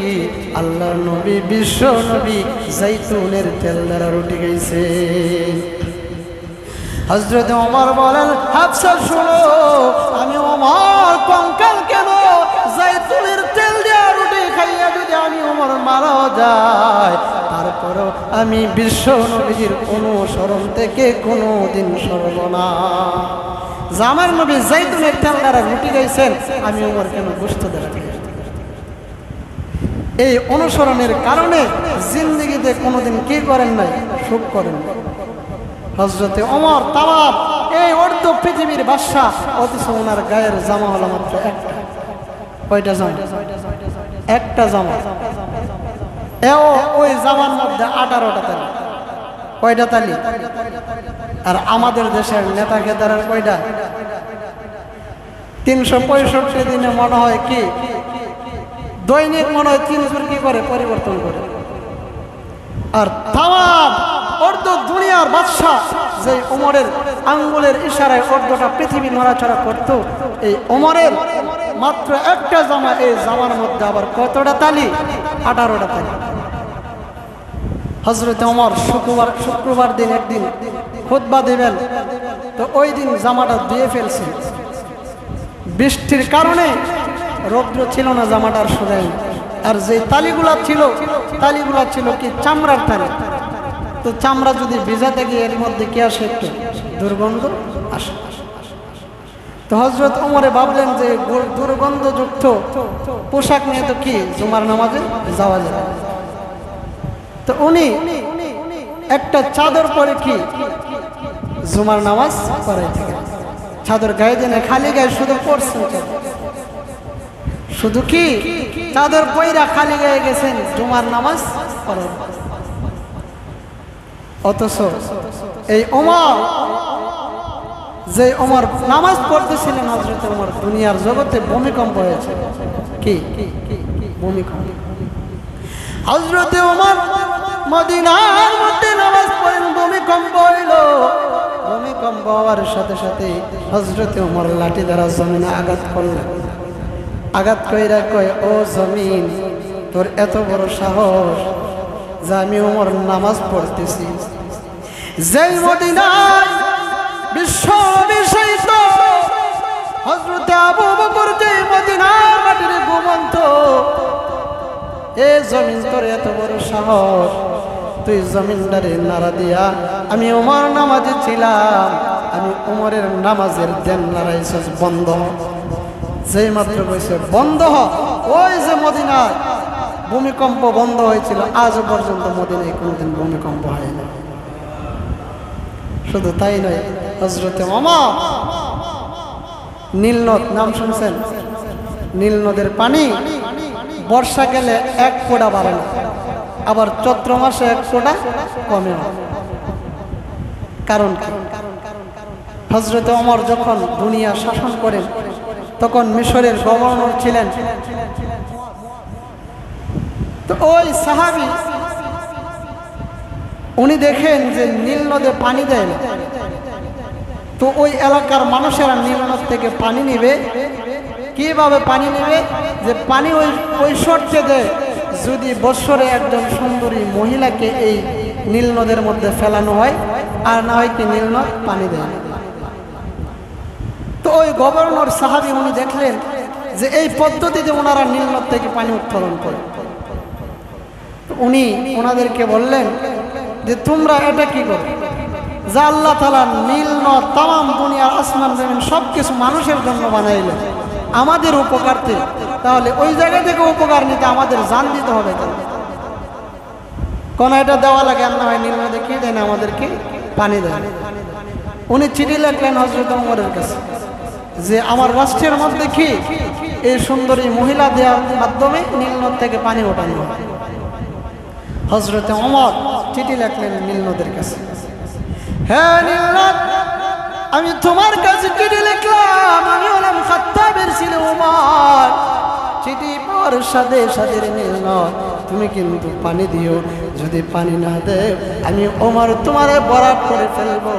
আল্লাহর নবী, বিশ্ব নবী জাইতুনের তেল দ্বারা রুটি খাইছে। হযরত ওমর বলেন, হাফসা শোনো, আমি ওমর কঙ্কাল কেন জাইতুনের তেল দিয়ে রুটি খাইয়া যদি আমি ওমর মারা যায়, তারপরও আমি বিশ্ব নবীর অনুসরণ থেকে কোনোদিন সরব না। আমার নবী জাইতুনের তেল দ্বারা রুটি খাইছেন, আমি ওমর কেন গোশত দ্বারা খাই? এই অনুসরণের কারণে জিন্দেগিতে কোনোদিন কি করেন নাই? সুখ করেন। হযরতে ওমর তাওয়াব, এই অর্ধ পৃথিবীর বাদশা, অথচ ওনার গায়ের জামা হলো মাত্র একটা। কয়টা জামা? একটা জামা। ওই জামার মধ্যে 18টা তালি। কয়টা তালি? আর আমাদের দেশের নেতা খেতারের কয়টা? 365 দিনে মনে হয় কি দৈনিক মনে হয় 300 কি করে পরিবর্তন করে। আর তাওয়াব অর্ধ দুনিয়ার বাদশা, যে ওমরের আঙ্গুলের ইশারায় অর্ধটা পৃথিবী নড়াচড়া করত, এই ওমরের মাত্র একটা জামা, এই জামার মধ্যে আবার কতটা তালি? 18টা তালি। হযরত ওমর শুক্রবার দিন একদিন খুতবা দিবেন, তো ওই দিন জামাটা দিয়ে ফেলছেন। বৃষ্টির কারণে রৌদ্র ছিল না, জামাটার সোজাই। আর যে তালিগুলা ছিল কি চামড়ার তালি। তো চামড়া যদি ভিজাতে গিয়ে এর মধ্যে কি আসে? একটু দুর্গন্ধ আসে। তো হযরত ওমরে ভাবলেন যে দুর্গন্ধযুক্ত পোশাক নিয়ে তো কি জুমার নামাজে যাওয়া যায়। তো উনি একটা চাদর পরে কি জুমার নামাজ পড়াই থাকে। চাদর গায়ে দেন, খালি গায়ে শুধু পড়ছেন, শুধু কি চাদর পয়রা খালি গায়ে গেছেন জুমার নামাজ পড়ার। অথচ এই ওমর যে ওমর নামাজ পড়তেছিলেন, হযরত ওমর দুনিয়ার জগতে ভূমিকম্প হয়েছে। কি ভূমিকম্প? হযরত ওমর মদিনার মধ্যে নামাজ পড়েন, ভূমিকম্প হইল। ভূমিকম্প হওয়ার সাথে সাথে হযরত ওমর লাঠি দ্বারা জমিনে আঘাত করলেন। আঘাত কইরা কয়, ও জমিন, তোর এত বড় সাহস যে আমি ওমর নামাজ পড়তেছি, যেই মদিনায় বিশ্ব অভিষিক্ত হযরত আবু বকর যেই মদিনার মাটির ঘুমন্ত, এ জমিন, তোর এত বড় সাহস, তুই জমিনদারে নাড়া দিয়া আমি ওমর নামাজে ছিলাম, আমি ওমরের নামাজের দেন নাড়াইছস, বন্ধ হ। যেই মাত্র কইছে বন্ধ হ, ওই যে মদিনায় ভূমিকম্প বন্ধ হয়েছিল, আজও পর্যন্ত মদিনায় কোনোদিন ভূমিকম্প হয় না। শুধু তাই নয়, হযরতে ওমর নীল নদ নাম শুনছেন? নীল নদের পানি বর্ষা গেলে এক ফোঁটা বাড়ে না, আবার চৈত্র মাসে এক ফোঁটা কমে না। কারণ কি? হযরতে ওমর যখন দুনিয়া শাসন করেন তখন মিশরের গভর্নর ছিলেন। তো ওই সাহাবী উনি দেখেন যে নীল নদে পানি দেয় না, তো ওই এলাকার মানুষেরা নীল নদ থেকে পানি নিবে। কিভাবে পানি নেবে? যে পানি ওই শর্তে দেয়, যদি বৎসরে একজন সুন্দরী মহিলাকে এই নীল নদের মধ্যে ফেলানো হয়, আর না হয় কি নীল নদ পানি দেয়। তো ওই গভর্নর সাহাবী উনি দেখলেন যে এই পদ্ধতিতে ওনারা নীল নদ থেকে পানি উত্তোলন করে। উনি ওনাদেরকে বললেন যে তোমরা এটা কি করো, যা আল্লাহ তাআলা নীল নদ তাম দুনিয়ার আসমান জমিন সবকিছু মানুষের জন্য বানাইলেন আমাদের উপকারতে, তাহলে ওই জায়গা থেকে উপকার নিতে আমাদের জান দিতে হবে কেন? কোন এটা দেওয়া লাগে, আর না হয় নীল নদে কি দেয় না, আমাদেরকে পানি দেয়। উনি চিঠি লিখলেন হযরত ওমরের কাছে যে আমার রাষ্ট্রের মধ্যে কি এই সুন্দরী মহিলা দেওয়ার মাধ্যমে নীল নদ থেকে পানি ওঠানো হয়। হযরত ওমর চিঠি লিখলেন নীল নদের কাছে, হ্যাঁ নীল নদ, আমি তোমার কাছে চিঠি লিখলাম, আমি হলাম খাত্তাবের ছেলে ওমর। চিঠি পাওয়ার সাথে সাথে নীল নদ তুমি কিন্তু পানি দিও, যদি পানি না দেয় আমি ওমর তোমারে বরাত করে ফেলবো।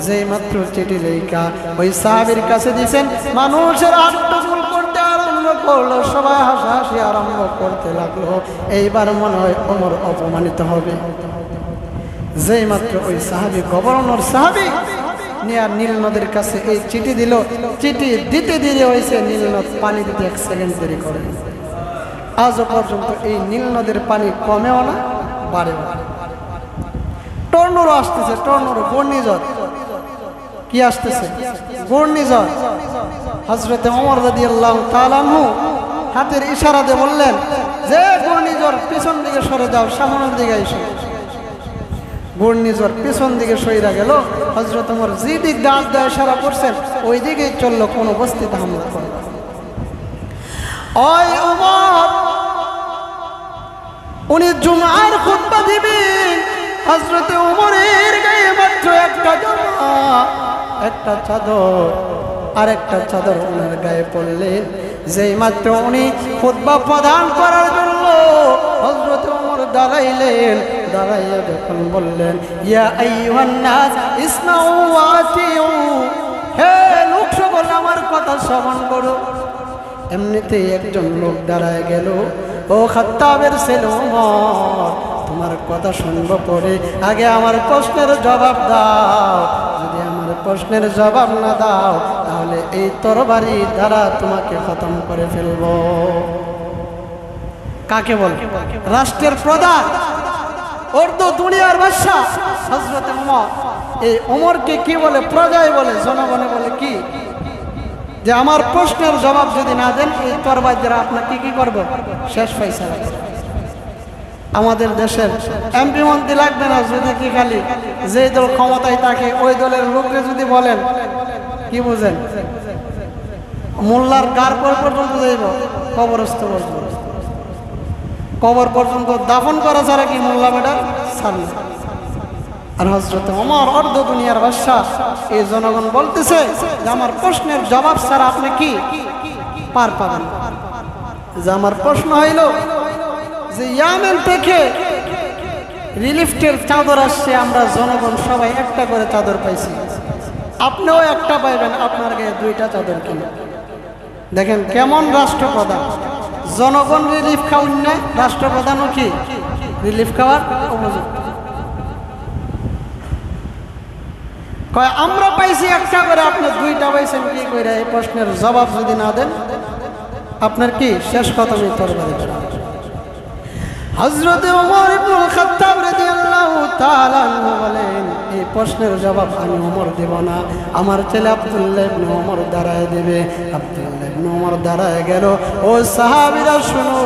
যেই মাত্র চিঠি লেখা ওই সাহাবীর কাছে দিয়েছেন, মানুষের আত্মগোল করতে আরম্ভ করলো, সবাই হাসাহাসি আরম্ভ করতে লাগলো। এইবার মনে হয় ওমর অপমানিত হবে। যেই মাত্র ওই সাহাবী, গভর্নর সাহাবী নিয়ে নীল নদের কাছে এই চিঠি দিল, চিঠি দিতে দেরি হয়েছে, নীল নদ পানি দিতে 1 সেকেন্ড দেরি করে। আজও পর্যন্ত এই নীল নদের পানি কমেও না, বাড়েও না। টর্নেডো আসতেছে, টর্নেডো, ঘূর্ণিঝড়। কি আসতেছে? ঘূর্ণিঝড়। হযরত ওমর রাদিয়াল্লাহু তাআলা আনহু হাতের ইশারাতে বললেন যে ঘূর্ণিঝড় পিছন দিকে সরে যাও, সামনের দিকে এসো। ঘূর্ণিঝড় পিছন দিকে সইরা গেল। হযরত ওমর যে দিক ডাক দেয় ইশারা করছেন ওই দিকেই চললো, কোনো বস্তিতে হামলা করল। ওই ওমর উনি জুমার খুতবা দিবেন, হযরত ওমরের গায়ে মাত্র একটা জামা, একটা চাদর, আর একটা চাদর ওনার গায়ে পড়লেন। যেই মাত্র উনি খুতবা প্রদান করার জন্য হযরত ওমর দাঁড়াইলেন, দাঁড়াইয়া যখন বললেন ইয়া আইয়ুহান নাস ইসমাউ ওয়া আতিউ, হে লোক সকল আমার কথা শ্রবণ করো। এমনিতেই একজন লোক দাঁড়ায় গেল, ও খাত্তাবের ছেলে ওমর, তোমার কথা শুনবো পরে, আগে আমার প্রশ্নের জবাব দাও। যদি আমার প্রশ্নের জবাব না দাও তাহলে এই তরবারি দ্বারা তোমাকে খতম করে ফেলবো। কাকে বল? রাষ্ট্রের প্রধান, অর্ধ দুনিয়ার বাদশা হযরত ওমর। এই ওমরকে কি বলে? প্রজায় বলে, জনগণে বলে কি যে আমার প্রশ্নের জবাব যদি না দেন এই তরবারি দ্বারা আপনাকে কি করবো? শেষ ফয়সালা। আমাদের দেশের এমপি মন্ত্রী লাগবে না, যদি কি খালি যে দল ক্ষমতায় থাকে ওই দলের লোককে যদি বলেন, কি বুঝেন, মোল্লার গার পর্যন্ত যাইব, কবরস্থ পর্যন্ত, কবর পর্যন্ত দাফন করা ছাড়া কি মোল্লা বেটার ছাড়বে? আর হযরত ওমর অর্ধ দুনিয়ার বাদশা, এই জনগণ বলতেছে যে আমার প্রশ্নের জবাব ছাড়া আপনি কি পার পাবেন। যে আমার প্রশ্ন হইল যে ইয়ামেন থেকে রিলিফটের চাদর আসছে, আমরা জনগণ সবাই একটা করে চাদর পাইছি, আপনিও একটা পাইবেন, আপনার গায়ে দুইটা চাদর কিনে। দেখেন কেমন রাষ্ট্রপ্রধান, জনগণ রিলিফ খাওয়ান না, রাষ্ট্রপ্রধানও কি রিলিফ খাওয়ার উপযুক্ত। কয় আমরা পাইছি একটা করে, আপনি দুইটা পাইছেন কি করে? এই প্রশ্নের জবাব যদি না দেন আপনার কি শেষ খতমই তরবারি। হযরত ওমর ইবনুল খাত্তাব রাদিয়াল্লাহু তাআলা আনহু বলেন, এই প্রশ্নের জবাব আমি ওমর দেব না, আমার ছেলে আব্দুল্লাহ ইবনে ওমর দাঁড়ায় দেবে। আব্দুল্লাহ ইবনে ওমর দাঁড়ায় গেল। ও সাহাবীরা শুনো,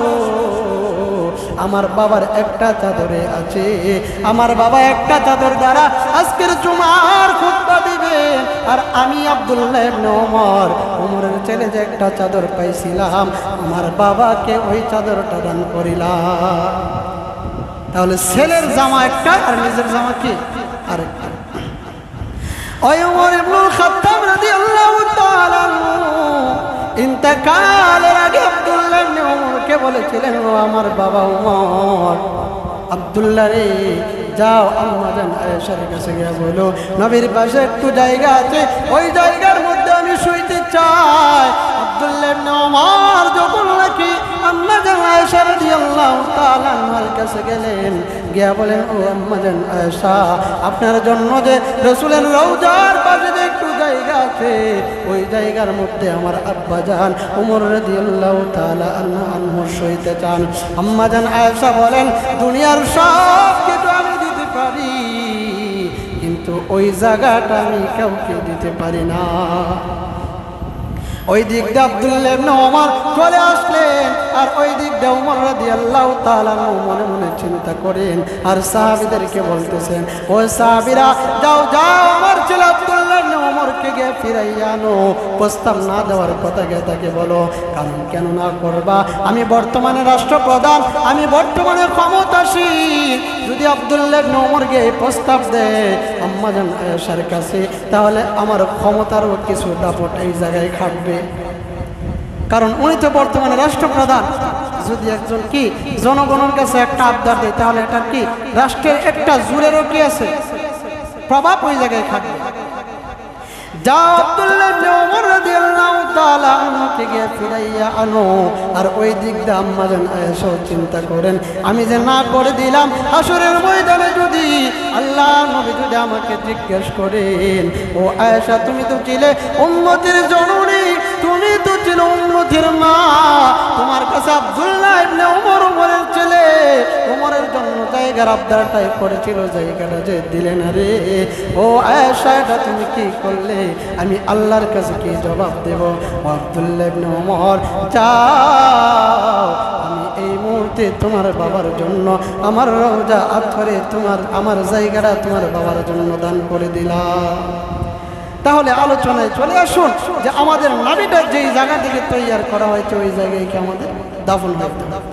আমার বাবার একটা চাদরে আছে, আমার বাবা একটা চাদর দ্বারা আজকের জুমার খুতবা দিবে, আর আমি আব্দুল্লাহ ইবনে ওমর, ওমরের ছেলে যে একটা চাদর পাইছিলাম, আমার বাবাকে ওই চাদরটা দান করিলাম। তাহলে ছেলের জামা একটা আর নিজের জামা কি আরেকটা। ওই ওমর ইবনুল খাত্তাব রাদিয়াল্লাহু তাআলা ইন্তেকালের আগে আব্দুল্লাহ ইবনে ওমরকে বলেছিলেন, ও আমার বাবা ওমর, আব্দুল্লাহ রে যাও আম্মা জান আয়েশার কাছে গিয়ে বলো নবীর পাশে একটু জায়গা আছে, ওই জায়গার মধ্যে আমি শুইতে চাই। আব্দুল্লাহ ইবনে ওমর যখন নাকি আম্মা জান আয়েশা রাদিয়াল্লাহু তাআলা আনহার কাছে গেলেন, গিয়া বলেন, ও আম্মা জান আয়েশা, আপনার জন্য যে রাসূলের রওজার পাশে যে একটু জায়গা আছে, ওই জায়গার মধ্যে আমার আব্বা জান ওমর রাদিয়াল্লাহু তাআলা আনহু শুইতে চান। আম্মা জান আয়েশা বলেন, দুনিয়ার সব কিছু আমি দিতে পারি, কিন্তু ওই জায়গাটা আমি কাউকে দিতে পারি না। ওই দিকটা আব্দুল্লাহ ইবনে ওমর চলে আসলেন, আর ওই দিকটা ওমর রাদিয়াল্লাহু তাআলা মনে মনে চিন্তা করেন, আর সাহাবীদেরকে বলতেছেন, ও সাহাবীরা যাও যাও, আমার ছেলে আব্দুল্লাহ ইবনে ওমরকে গিয়ে ফিরাইয়া আনো, প্রস্তাব না দেওয়ার কথা গিয়ে তাকে বলো। কারণ কেন না করবা, আমি বর্তমানে রাষ্ট্রপ্রধান, আমি বর্তমানে ক্ষমতাসীন, যদি আব্দুল্লাহ ইবনে ওমর গিয়ে প্রস্তাব দেয় আম্মা জান আয়েশার কাছে, তাহলে আমার ক্ষমতারও কিছু দাপট এই জায়গায় খাটবে। কারণ উনি তো বর্তমানে রাষ্ট্রপ্রধান, যদি একজন কি জনগণের কাছে একটা আবদার দেয়, তাহলে এটা কি রাষ্ট্রের একটা জোরেরও কি আছে প্রভাব ওই জায়গায় খাটবে। যাও আব্দুল্লাহ ইবনে ওমর রাদিয়াল্লাহু তাআলা আনহুকে গিয়ে ফিরাইয়া আনো। আর ওই দিক দিয়ে আম্মা জান আয়েশা চিন্তা করেন, আমি যে না করে দিলাম, হাসরের ময়দানে যদি আল্লাহ নবী যদি আমাকে জিজ্ঞেস করেন, ও আয়েশা তুমি তো ছিলে উম্মতের জননী, তুমি তো ছিল উম্মতের মা, তোমার কাছে আব্দুল্লাহ ইবনে ওমর ওমরের ছেলে, ওমরের জন্য জায়গার আবদারটাই করেছিল, জায়গাটা যে দিলে না রে, ও আয়েশা এটা তুমি কি করলে? আমি আল্লাহর কাছে কি জবাব দেব? আব্দুল্লাহ ইবনে ওমর যাও, আমি এই মুহূর্তে তোমার বাবার জন্য আমার রওজা আথরে আমার জায়গাটা তোমার বাবার জন্য দান করে দিলাম। তাহলে আলোচনায় চলে আসুন যে আমাদের নবীটা যেই জায়গা থেকে তৈয়ার করা হয়েছে, ওই জায়গায় কি আমাদের দাফন করতে হবে।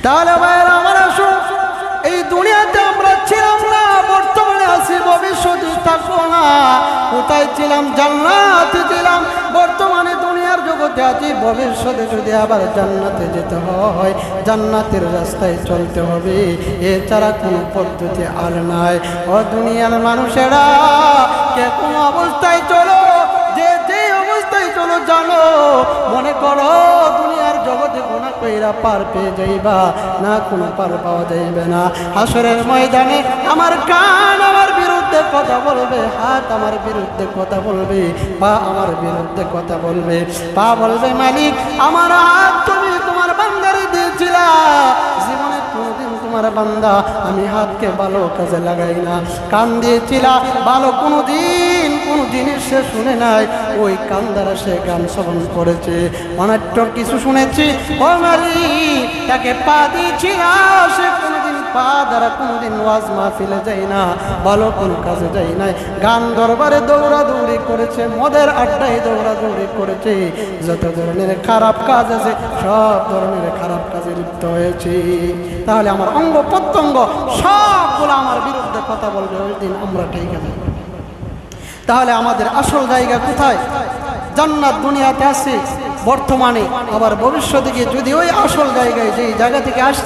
তাহলে ভাইয়েরা আমার আসুন, এই দুনিয়াতে আমরা ছিলাম না, বর্তমানে আছি, ভবিষ্যতে থাকবো না। কোথায় ছিলাম? জান্নাতে ছিলাম, বর্তমানে দুনিয়ার জগতে আছি, ভবিষ্যতে যদি আবার জান্নাতে যেতে হয়, জান্নাতের রাস্তায় চলতে হবে, এছাড়া কোনো পদ্ধতি আর নাই। ও দুনিয়ার মানুষেরা, কে কোন অবস্থায় চলো, যে যে অবস্থায় চলো জানো, মনে করো দুনিয়ার জগতে গুনাহ কইরা পার পেয়ে যাইবা না, কোনো পার পাওয়া যাইবে না। হাসরের ময়দানে আমার কান আমার বিরুদ্ধে কথা বলবে, হাত আমার বিরুদ্ধে কথা বলবে, পা আমার বিরুদ্ধে কথা বলবে। পা বলবে, মালিক আমার হাত তুমি তোমার বান্দারে দিয়েছিলা, জীবনে কোনদিন তোমার বান্দা আমি হাতকে ভালো কাজে লাগাই না। কান দিয়েছিলা ভালো, কোনদিন কোন জিনিস সে শুনে নাই, ওই কান দ্বারা সে গান শ্রবণ করেছে, অনাট্য কিছু শুনেছি। ও মালিক, তাকে পা দিয়েছিলা, সে কোনদিন পা দ্বারা কোনোদিন ওয়াজ মাহফিলে যাই না, ভালো কোনো কাজে যাই নাই, গান দরবারে দৌড়াদৌড়ি করেছে, মদের আড্ডায় দৌড়াদৌড়ি করেছে, যত ধরনের খারাপ কাজ আছে সব ধরনের খারাপ কাজে লিপ্ত হয়েছে। তাহলে আমার অঙ্গ প্রত্যঙ্গ সবগুলো আমার বিরুদ্ধে কথা বলবে, ওই দিন আমরা ঠিক আছে। তাহলে আমাদের আসল জায়গা কোথায়? জান্নাত দুনিয়াতে আছে বর্তমানে, আবার ভবিষ্যতে গিয়ে যদি ওই আসল জায়গায় যেই জায়গা থেকে আসছি